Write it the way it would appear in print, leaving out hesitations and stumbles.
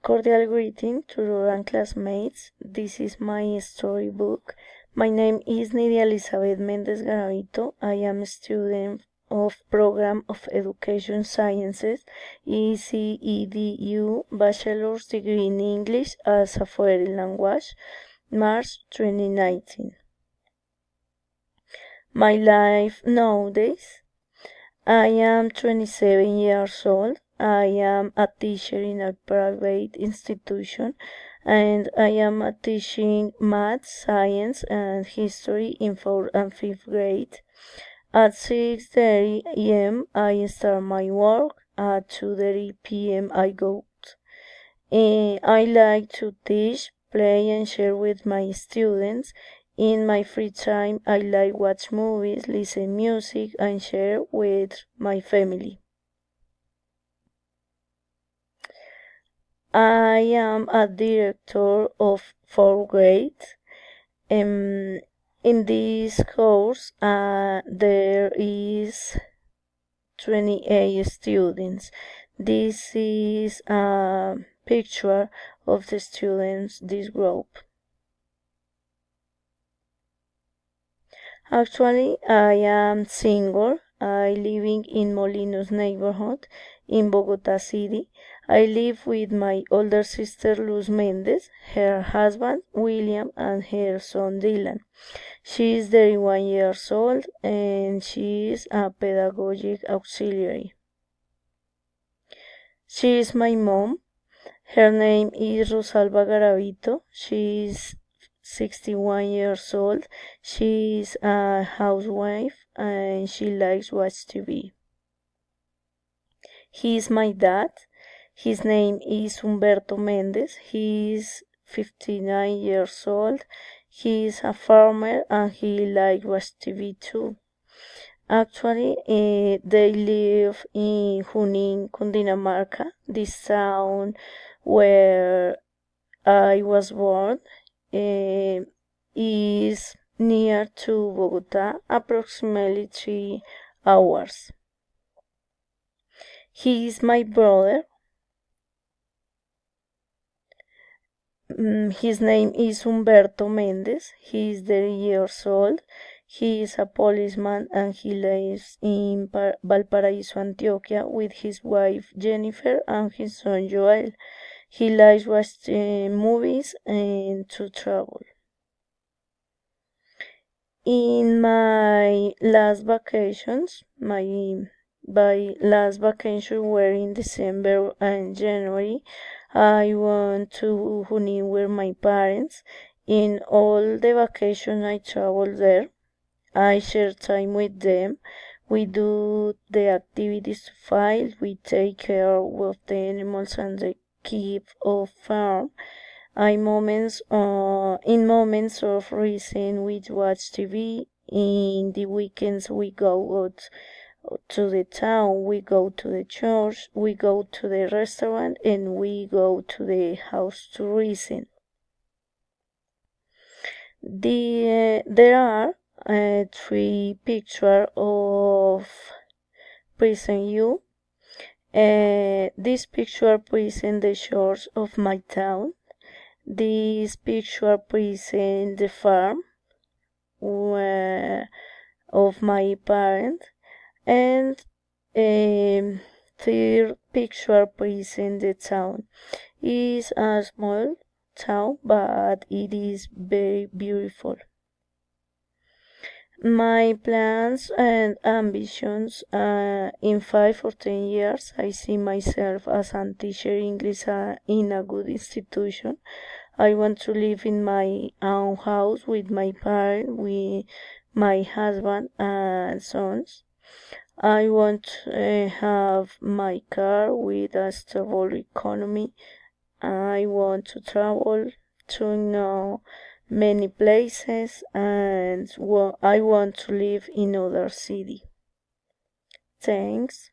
Cordial greeting to Rural classmates. This is my storybook. My name is Nidia Elizabeth Mendez Garavito. I am a student of Program of Education Sciences, ECEDU, Bachelor's Degree in English as a Foreign Language, March 2019. My life nowadays. I am 27 years old. I am a teacher in a private institution and I am teaching math, science and history in 4th and 5th grade. At 6:30 a.m. I start my work. At 2:30 p.m. I go. I like to teach, play and share with my students. In my free time, I like watch movies, listen music, and share with my family. I am a director of 4th grade. In this course, there is 28 students. This is a picture of the students this group. Actually, I am single. I living in Molinos neighborhood in Bogota City. I live with my older sister Luz Mendez, her husband William, and her son Dylan. She is 31 years old and she is a pedagogic auxiliary. She is my mom. Her name is Rosalba Garavito. She is 61 years old. She is a housewife and she likes watch TV. He is my dad. His name is Humberto Mendez. He is 59 years old. He is a farmer and he likes watch TV too. Actually, they live in Junín, Cundinamarca, this town where I was born. Is near to Bogota, approximately 3 hours. He is my brother. His name is Humberto Mendez. He is 30 years old. He is a policeman and he lives in Valparaíso, Antioquia with his wife Jennifer and his son Joel. He likes watching movies and to travel. In my last vacations, my last vacation were in December and January. I went to Junín with my parents. In all the vacation I traveled there. I share time with them. We do the activities to fight. We take care of the animals and the keep of farm. In moments of reason, we watch TV. In the weekends, we go out to the town, we go to the church, we go to the restaurant, and we go to the house to reason. There are 3 pictures of Prison U. This picture presents the shores of my town. This picture presents the farm of my parents, and third picture presents the town. It is a small town, but it is very beautiful. My plans and ambitions in 5 or 10 years, I see myself as a teacher English in a good institution. I want to live in my own house with my parents, with my husband and sons. I want to have my car with a stable economy. I want to travel to know many places and I want to live in other city. Thanks.